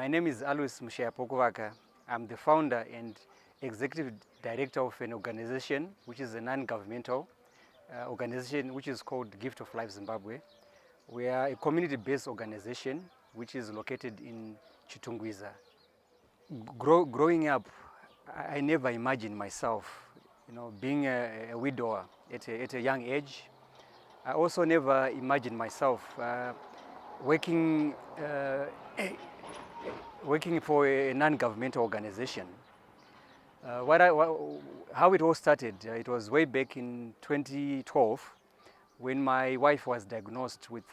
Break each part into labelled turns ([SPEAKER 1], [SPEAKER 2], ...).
[SPEAKER 1] My name is Alois Mushayapokovaka. I'm the founder and executive director of an organization which is a non-governmental organization which is called Gift of Life Zimbabwe. We are a community-based organization which is located in Chitungwiza. Growing up, I never imagined myself, being a widower at a young age. I also never imagined myself working for a non-governmental organization. How it all started, it was way back in 2012 when my wife was diagnosed with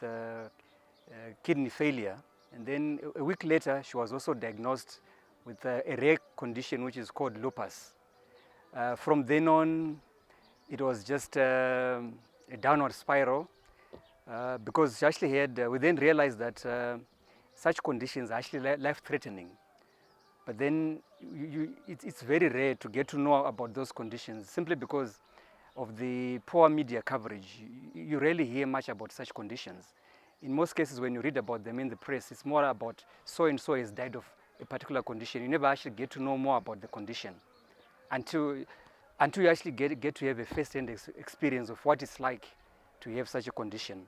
[SPEAKER 1] kidney failure, and then a week later she was also diagnosed with a rare condition which is called lupus. From then on, it was just a downward spiral because she actually had, we then realized that such conditions are actually life-threatening. But then it's very rare to get to know about those conditions simply because of the poor media coverage. You rarely hear much about such conditions. In most cases, when you read about them in the press, it's more about so-and-so has died of a particular condition. You never actually get to know more about the condition until you actually get to have a first-hand experience of what it's like to have such a condition.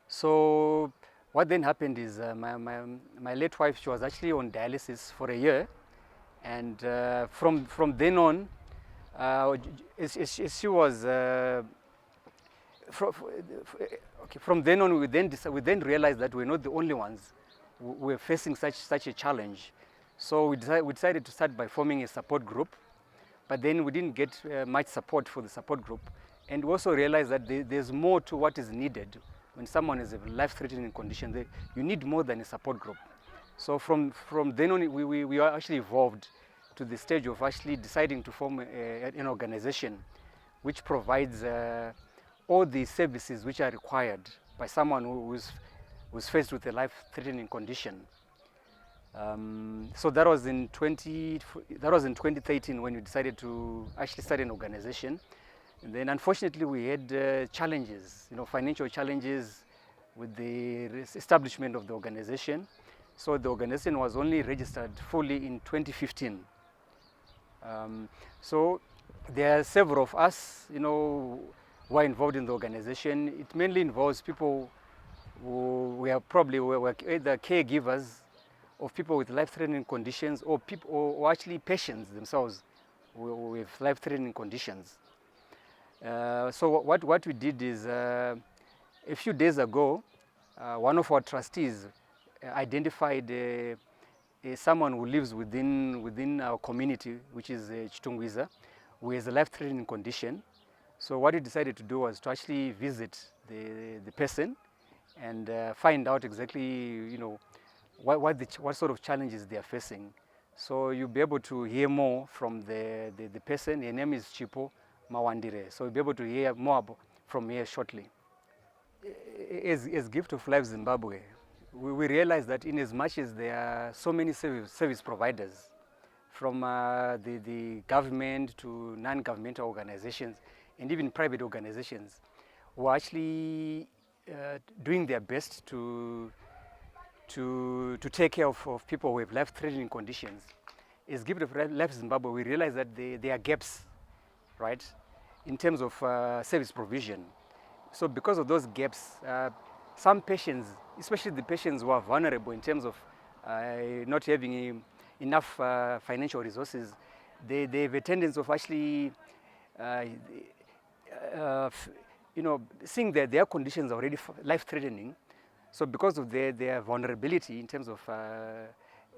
[SPEAKER 1] So what then happened is my late wife, she was actually on dialysis for a year, and from then on, from then on, we then realized that we're not the only ones who were facing such a challenge. So we decided to start by forming a support group, but then we didn't get much support for the support group, and we also realized that there's more to what is needed. When someone is a life-threatening condition, you need more than a support group. So from then on, we actually evolved to the stage of actually deciding to form an organization which provides all the services which are required by someone who's faced with a life-threatening condition. So that was in 2013 when we decided to actually start an organization. And then unfortunately we had challenges, financial challenges with the establishment of the organization. So the organization was only registered fully in 2015. So there are several of us, who are involved in the organization. It mainly involves people who were either caregivers of people with life-threatening conditions or actually patients themselves with life-threatening conditions. So what we did is a few days ago, one of our trustees identified someone who lives within our community, which is Chitungwiza, who has a life-threatening condition. So what he decided to do was to actually visit the person and find out exactly, what sort of challenges they are facing. So you'll be able to hear more from the person. Her name is Chipo Mawandire. So you'll be able to hear more from here shortly. As Gift of Life Zimbabwe, we realize that in as much as there are so many service providers, from the government to non-governmental organizations and even private organizations, who are actually doing their best to take care of people who have life-threatening conditions. As Gift of Life Zimbabwe, we realize that there are gaps, right, in terms of service provision. So because of those gaps, some patients, especially the patients who are vulnerable in terms of not having enough financial resources, they have a tendency of actually, seeing that their conditions are already life-threatening. So because of their vulnerability in terms of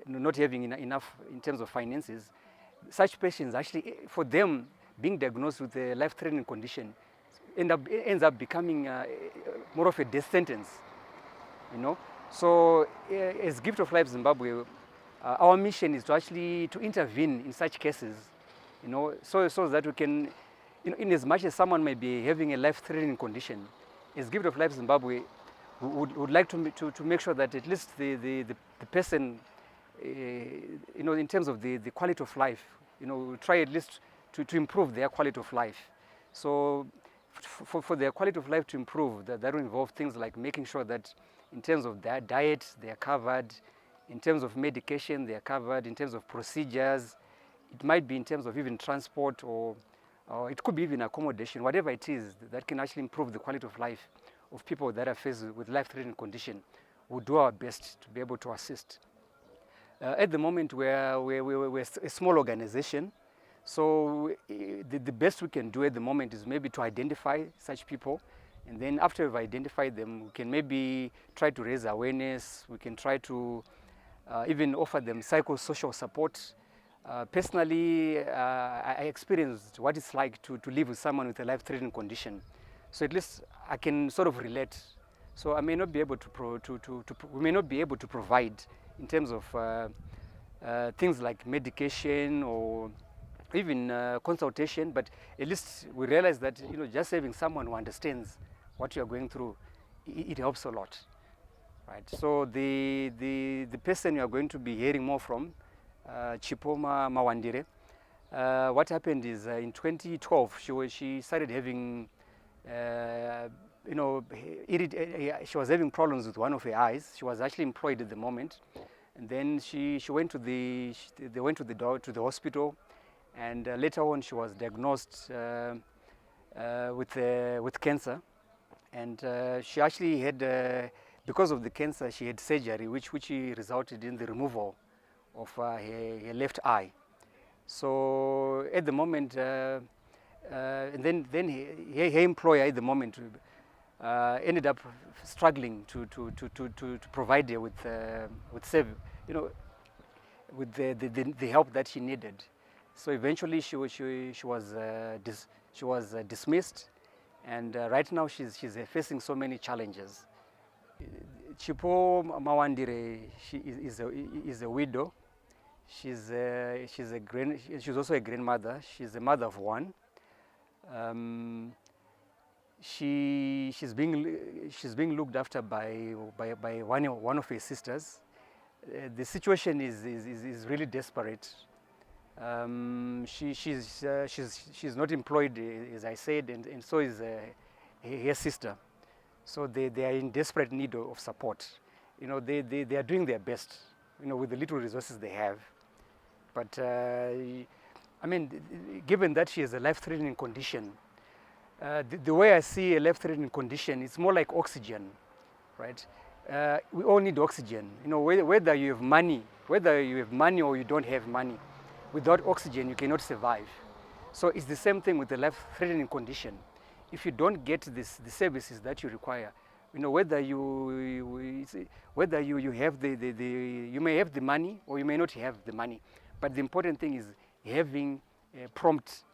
[SPEAKER 1] not having enough in terms of finances, such patients actually, for them, being diagnosed with a life-threatening condition ends up becoming more of a death sentence, So as Gift of Life Zimbabwe, our mission is to actually intervene in such cases, so that we can, in as much as someone may be having a life-threatening condition, as Gift of Life Zimbabwe, would like to make sure that at least the person, in terms of the quality of life, try at least to improve their quality of life. So for their quality of life to improve, that will involve things like making sure that in terms of their diet, they are covered, In terms of medication, they are covered. In terms of procedures, it might be in terms of even transport, or it could be even accommodation. Whatever it is that can actually improve the quality of life of people that are faced with life-threatening condition, we'll do our best to be able to assist. At the moment, we're a small organization, so the best we can do at the moment is maybe to identify such people, and then after we've identified them, we can maybe try to raise awareness. We can try to even offer them psychosocial support. Personally, I experienced what it's like to live with someone with a life-threatening condition, so at least I can sort of relate. So I may not be able we may not be able to provide in terms of things like medication or even consultation, but at least we realize that just having someone who understands what you are going through, it helps a lot, right? So the person you are going to be hearing more from, Chipoma Mawandire, what happened is in 2012 she started having she was having problems with one of her eyes. She was actually employed at the moment, and then she went to they went to the hospital, and later on she was diagnosed with cancer, and she actually had because of the cancer she had surgery which resulted in the removal of her left eye. So at the moment, and then her employer at the moment ended up struggling to provide her with the help that she needed. So eventually she was dismissed, and right now she's facing so many challenges. Chipo Mawandire, she is a widow. She's also a grandmother. She's a mother of one. She's being looked after by one of her sisters. The situation is really desperate. She's not employed, as I said, and so is her sister. So they are in desperate need of support. They are doing their best, with the little resources they have. But I mean, given that she has a life-threatening condition, the way I see a life-threatening condition, it's more like oxygen, right? We all need oxygen. Whether you have money or you don't have money, without oxygen you cannot survive. So it's the same thing with the life-threatening condition. If you don't get the services that you require, whether you have you may have the money or you may not have the money, but the important thing is having prompt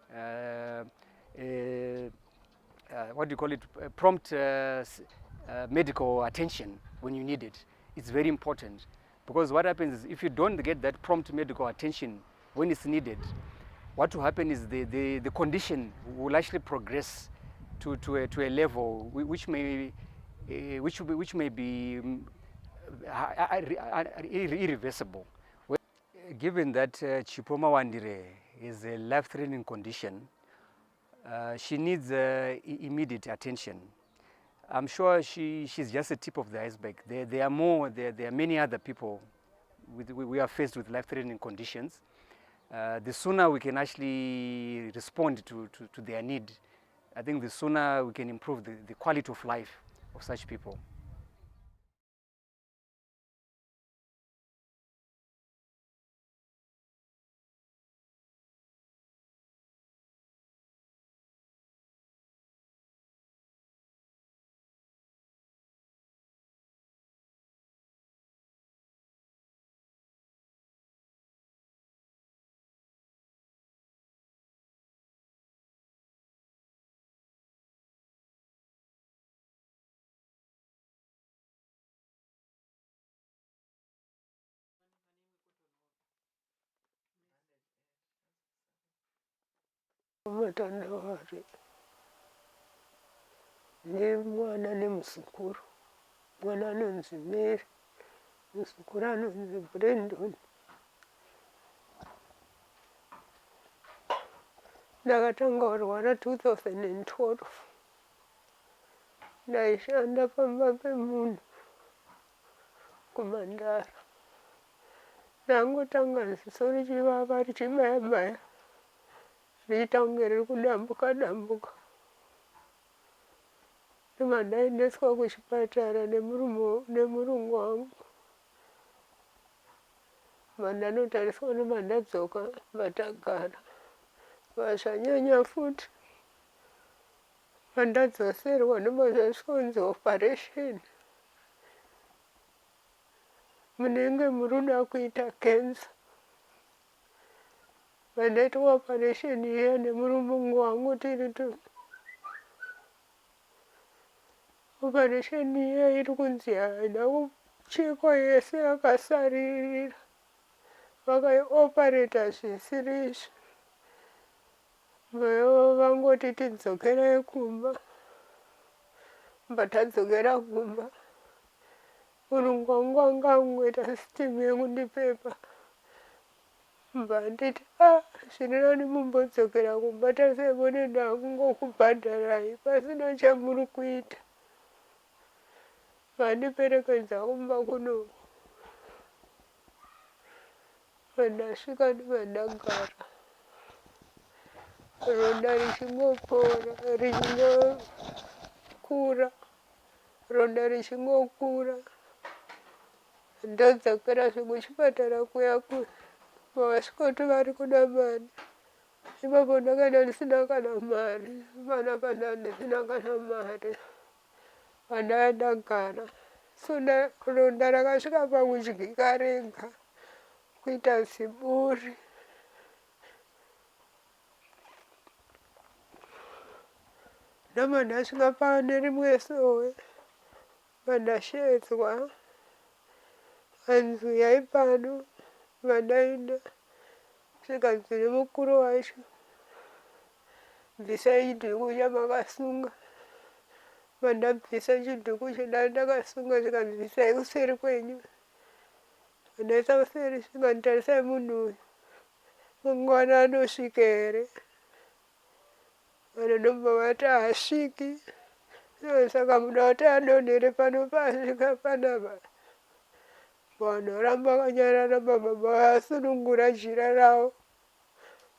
[SPEAKER 1] prompt medical attention when you need it. It's very important, because what happens is if you don't get that prompt medical attention when it's needed, what will happen is the condition will actually progress to a level which may be irreversible. Given that Chipoma Wandire is a life-threatening condition, she needs immediate attention. I'm sure she's just a tip of the iceberg. There are many other people we are faced with life-threatening conditions. The sooner we can actually respond to their need, I think the sooner we can improve the quality of life of such people.
[SPEAKER 2] Matandawari ne mwana ne musukuru, mwana anonzi Mary, musukuru anonzi Brandon. Ndakatanga kurwara 2012. Ndaishanda pamba pemunhu kuMandara. ndangotanga ziso richivava richibaya-baya riita kunge riri kudambuka-dambuka. Ndobva ndaendeswa kuchipatara nemurungu wangu. Vandanotariswa ndobva ndadzoka vatagara. Zvanyanya futi vandadzoserwa ndobva zvasvika kunzi operation. Munenge muruda kuita cancer. Vandaitwa operation iya nemurungu wangu tiri operation iya iri kunzi haina kuchekwa yese yakasaririra. Vakaioperata zvisiri izvo. Vangoti tidzokerai kumba. Mbva tadzokera kumba. Murungu wangu anga angoita sitemu yekundipepa. Mbva nditi zviri nani mumbodzokera kumba tasebone ndakungokubhadharai pasina chamuri kuita. Vandiperekedza kumba kuno. Vandasvika ndobva ndagara. Ronda richingopora richingokura. Ronda richingokura. Ndodzokerazve kuchipatara kuya vasvikoti vari kuda mari. Ipapo ndakanga ndisina kana mari. Panapa ndandisina kana mari. Pandaya ndagara. So ronda rakasvika pakudyika rega. Kuita ziburi. Ndobva ndasvika pane rimwe sowe. Vandashedzwa. Vanzi uyai pano. Vandaenda. Zvikadzi nemukuru wacho. Bvisai chidhuku chamakasunga. Vandabvisa chidhuku chandakasunga zvikanzi bvisai kuseri kwenyu. Vandaisa kuseri zvikanzi tarisai munhu uyu. Mangwana anosvika here. Vanhu ndobva vati haasviki. Saka muda kuti adonhere pano paasvika panapa. Vanhu varamba vakanyarara baba vasunungura jira ravo.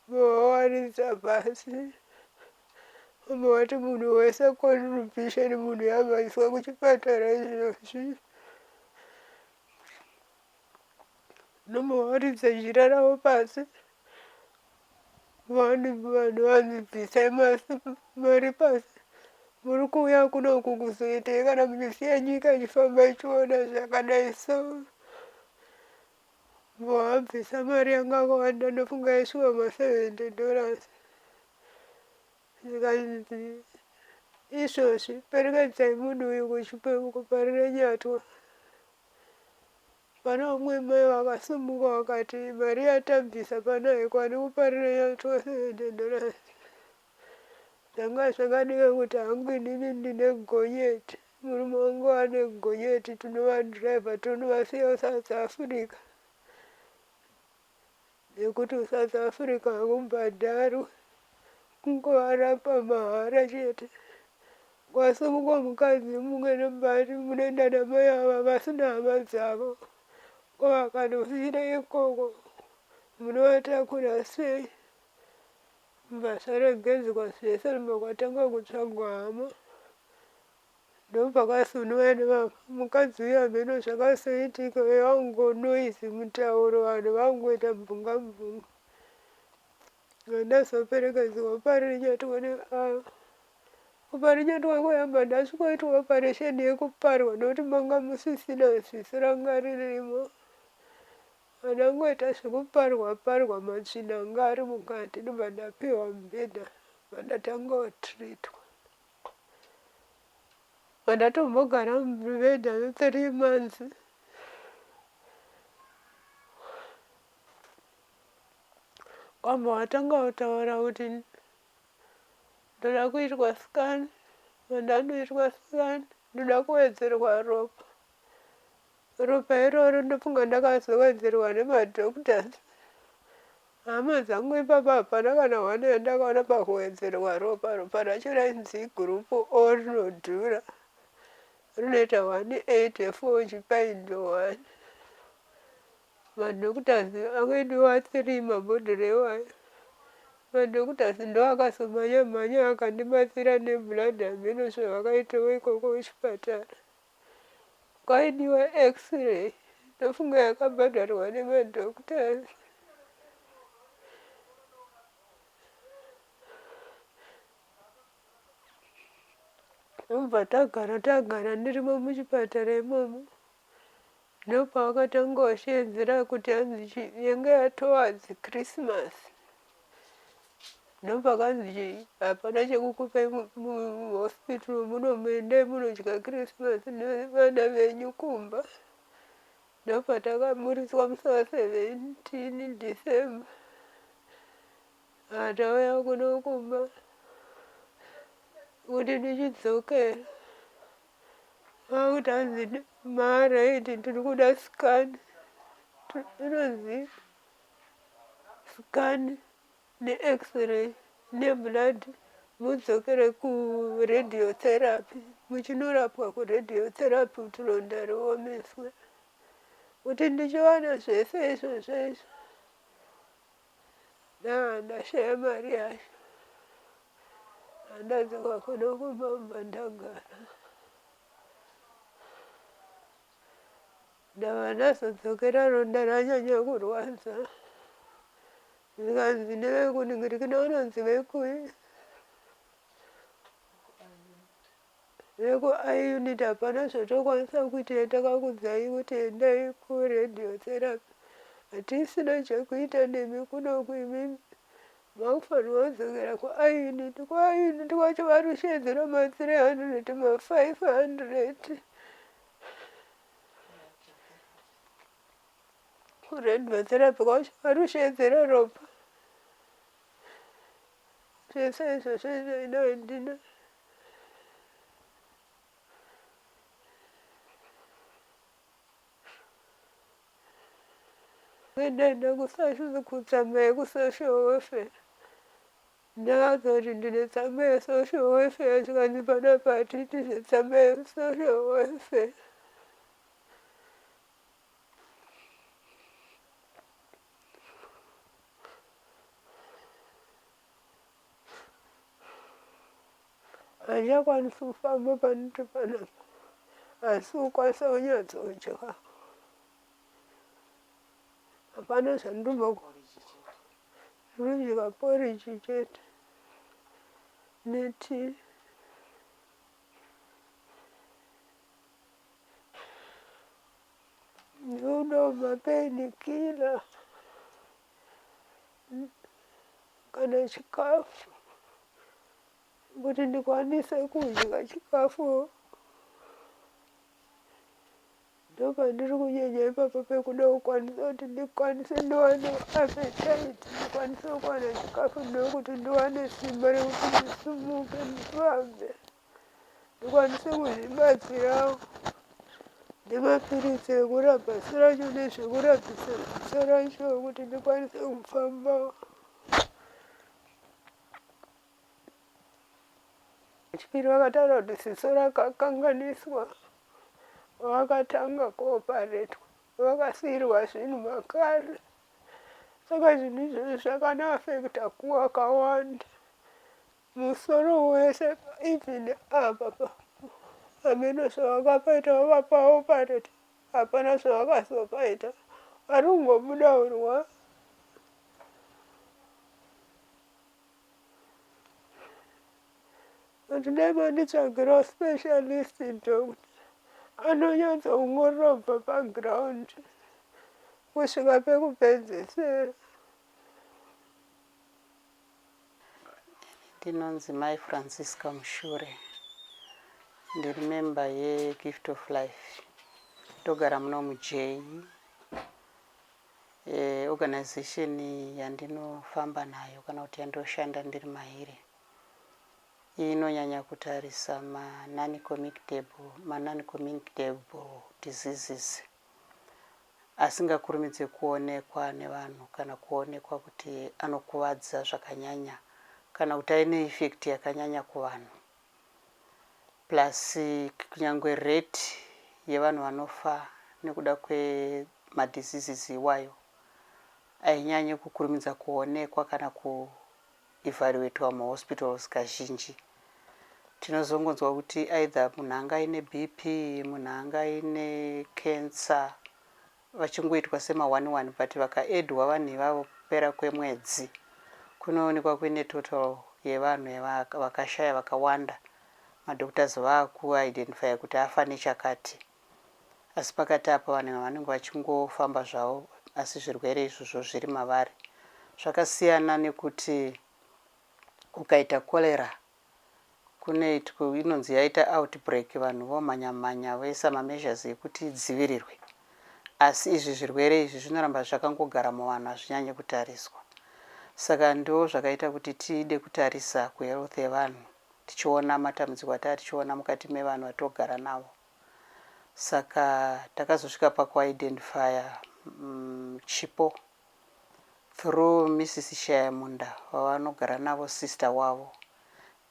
[SPEAKER 2] Vowaridza pasi. Vobva vati munhu wese contribution munhu yabvaiswa kuchipatara izvozvi. Nombowaridza jira ravo pasi. Vanhu vanzi bvisai mari pasi. Muri kuuya kunoku kuzoitei kana muchisiya nyika ichifamba ichiona zvakadai so. Vabvisa mari yanga akawanda ndofunga yaisviwa $70. Zvikanzi izvozvi perekedzai munhu uyu kuparire nyatwa. Pana umwe mai vakasumuka vakati mari yatabvisa pana haikwana kuparire nyatwa $70. Zvanga zvakadika kuti hangu inini ndine gonyeti. Murume wangu ane gonyeti tinovadhiraivha tonovasiya South Africa. Nekuti South Africa hakubhadharwi. Kungovarapa mahara chete. Kwasumuka mukadzi mumwe nembari munoenda namai ava vasina hama dzavo. Vakandosvire ikoko. Munovatakura sei? Mbva zvaregedzwa zvese ndobva kwatanga kutsvagwa hama. Ndobva kwazonuya nevamwe. Mukadzi uya mheno zvakazoitika wangonoizi mutauro vanhu vangoita mbunga-mbunga. Ndazoperekedzwa kuparire nyatwa kuparire nyatwa kwayamba ndasvikoitwa operation yekuparwa nokuti manga musisina ziso ranga ririmo. Vandangoita zvekuparwa matsvina anga ari mukati ndobva ndapiwa mubhedha vandatanga kutiritwa. Vandatombogara mubhedha 3 months. Kwambva watanga kutaura kuti ndoda kuitwa scan. Vandanoitwa scan ndoda kuwedzerwa ropa. Ropa iroro ndofunga ndakazowedzerwa nemadhoktors. Hama dzangu ipapa hapana kana hwana yandakaona pakuwedzerwa ropa. Ropa racho rainzi gurupu O rinodhura. Rinoita 184 chipaindi 1. madhokutas akaidiwa 3 mabhodhoro ewayo. Madhokutas ndo akazomhanya akandibatsira neblood amenoso vakaitawo ikoko kuchipatara. Kwaidiwa x-ray ndofunga yakabhadharwa nemadhokutas. Ndobva tagara ndirimo muchipatara imomo. Ndopavakatanga kushedzera kuti hanzi yange yatowards Christmas. Ndopakanzi hapana chekukupai muhospital munoendai munodya Christmas nevana venyu kumba. Ndopatakaburiswa musi wa17 December. Tauya kuno kumba kuti ndichidzokera. Kwakuti hanzi maaraiti tiri kuda scan. Inonzi scan ne-x-ray neblood mudzokere kuradiotherapy. Muchinorapwa kuradiotherapy kuti ronda riomeswe. Kuti ndichiwana zvese izvozvo ndashaya mari yacho. Handadzoka kuno kumba ndagara. Ndava ndazodzokera ronda ranyanya kurwadza. Zvikanzi nevekuningirikina vanonzi vekuyi veku-I-unit hapana zvotokwanisa kuita. Takakudzai kuti endai kuradiotherapy. Hatisina chekuita nemi kunoku imimi. Makufanirwa kudzokera ku-I-unit. Ku-I-unit kwacho varushedzera ma300 ma500. Kuradiotherapy kwacho varushedzera ropa. Zvese izvozvo handina. Ndaenda kutsamba yekusocial welfare. Ndakazoti ndine tsamba yesocial welfare zvikanzi panapa hatiti zvetsamba yesocial welfare. Handikwanisi kufamba panoti panapa. Asi ukwanisa kunyatsodya. Hapana zvandinodya porridge chete netii. Ndoda mapainkiller kana chikafu kuti ndikwanise kudya chikafu. Ndopandiri kunyanya ipapo pekuda kukwanisa kuti ndikwanise ndiwane appetite. Ndikwanise kuwana chikafu ndokuti ndiwane simba rekuti ndisimuke ndifambe. Ndikwanise kuzvibatsirawo nemapirisi ekurapa zino racho nezvekurapisa ziso racho kuti ndikwanise kufambawo. Chipiri vakataura kuti ziso rakakanganiswa. Vakatanga kuoparetwa. Vakasiyirwa zvinhu makare. Saka zvinhu izvozvo zvakanoafekta kuwakawanda. Musoro wese even apa ameno zvavakapaita vakapaopareta. Hapana zvavakazopaita. Vari kungobudaurwa. Ndinai manditsvagirawo specialist doctor. Anonyatsoongorora kubva paground kusvika pekupedzesera.
[SPEAKER 3] Ndinonzi Mai Francisca Mushure. Ndiri member ye-Gift of Life. Ndogara muno muJ. Organization yandinofamba nayo kana kuti yandoshanda ndiri mairi. Inonyanya kutarisa non-communicable diseases. Asingakurumidzi kuonekwa nevanhu kana kuonekwa kuti anokuvadza zvakanyanya kana kuti aine effect yakanyanya kuvanhu. Plus kunyangwe rate yevanhu vanofa nekuda kwemadiseases iwayo hainyanye kukurumidza kuonekwa kana kuevaluatwa muhospitals kazhinji. Tinozongonzwa kuti either munhu anga aine BP, munhu anga aine cancer, vachingoitwa sema 1-1, but vakaedwa vanhu ivavo kupera kwemwedzi kunoonekwa kuine total yevanhu vakashaya vakawanda. Madhoktors vaakuidentify kuti afa nechakati, asi pakati apa vanhu vanenge vachingofamba zvavo, asi zvirwere izvozvo zviri mavari. Zvakasiyana nekuti kukaita cholera inonzi yaita outbreak, vanhu vomhanya voisa mameasures ekuti idzivirirwe, asi izvi zvirwere izvi zvinoramba zvakangogara muvanhu, hazvinyanye kutariswa. Saka ndo zvakaita kuti tide kutarisa kuhealth yevanhu, tichiona matambudziko atari tichiona mukati mevanhu vatogara navo. Saka takazosvika pakuidentifya chipo through Mrs. Shayamunda wavanogara navo, sister wavo.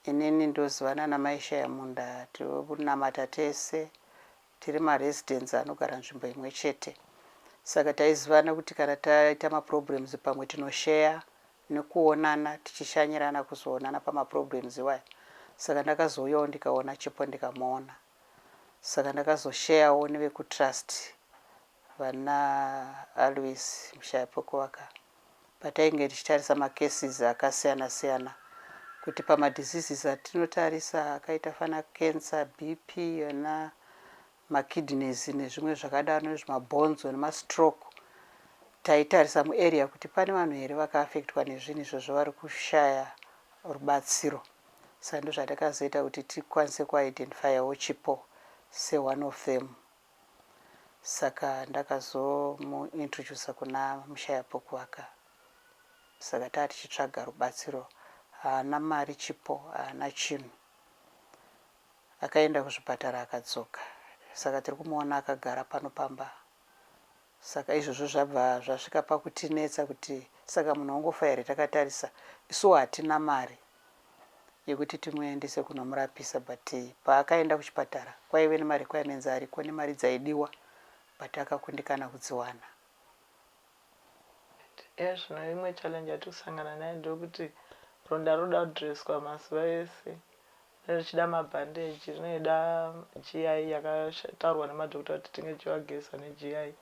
[SPEAKER 3] Inini ndozivana namai Shayamunda, tinonamata tese, tiri maresidents anogara nzvimbo imwe chete. Saka taizivana kuti kana taita maproblems pamwe tinoshare nekuonana, tichishanyirana kuzoonana pamaproblems iwaya. Saka ndakazouyawo ndikaona chipo ndikamuona. Saka ndakazosharewo nevekutrust vana Alois Mushayapokuwaka. Patainge tichitarisa macases akasiyana-siyana kuti pamadiseases atinotarisa akaita fana cancer, BP, yona makidneys nezvimwe zvakadaro, nezvimabhonzo nemastroke, taitarisa muarea kuti pane vanhu here vakaafektwa nezvinhu izvozvo vari kushaya rubatsiro. Saka ndo zvatakazoita kuti tikwanise kuidentifyawo chipo se1 of them. Saka ndakazomuintroduce kuna Mushayapokuwaka. Saka taa tichitsvaga rubatsiro, haana mari chipo, haana chinhu. Akaenda kuzvipatara akadzoka. Saka tiri kumuona akagara pano pamba. Saka izvozvo zvabva zvasvika pakutinetsa kuti saka munhu wangofa here takatarisa, isu hatina mari yekuti timuendese kunomurapisa, but paakaenda kuchipatara kwaive nemarequirements ariko nemari dzaidiwa, but akakundikana kudziwana.
[SPEAKER 4] Zvino imwe challenge yatikusangana nayo ndokuti ronda roda kudresswa mazuva ese, richida mabhandeji, rinoda GI yakataurwa nemadhokota kuti tinge tichivageza neGI.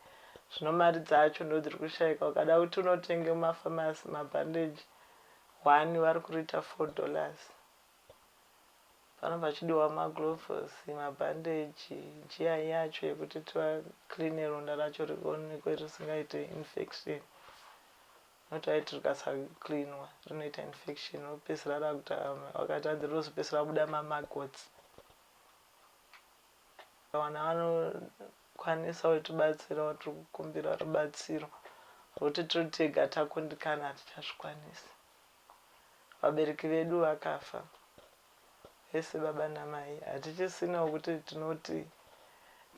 [SPEAKER 4] Zvino mari dzacho ndo dziri kushaika. Ukada kuti unotenge mumafamasi mabhandeji 1 vari kuriita $4. Panobva chidiwa magloves, mabhandeji, GI yacho yekuti tivakline ronda racho rionekwe risingaite infection. Notaiti rikasaklinwa rinoita infection, ropedzisira rakuti wakati rozopedzisira buda maggots. Vana vanokwanisa kutibatsira, tiri kukumbira rubatsiro rwekuti tiri tega takundikana hatichazvikwanisi. Vabereki vedu vakafa vese, baba namai, hatichisinawo kuti tinoti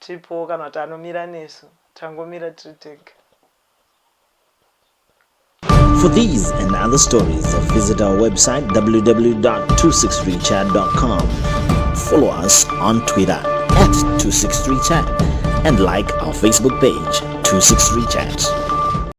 [SPEAKER 4] tipowo kana kuti anomira nesu, tangomira tiri tega.
[SPEAKER 5] For these and other stories, visit our website www.263chat.com. Follow us on Twitter @263chat and like our Facebook page 263chat.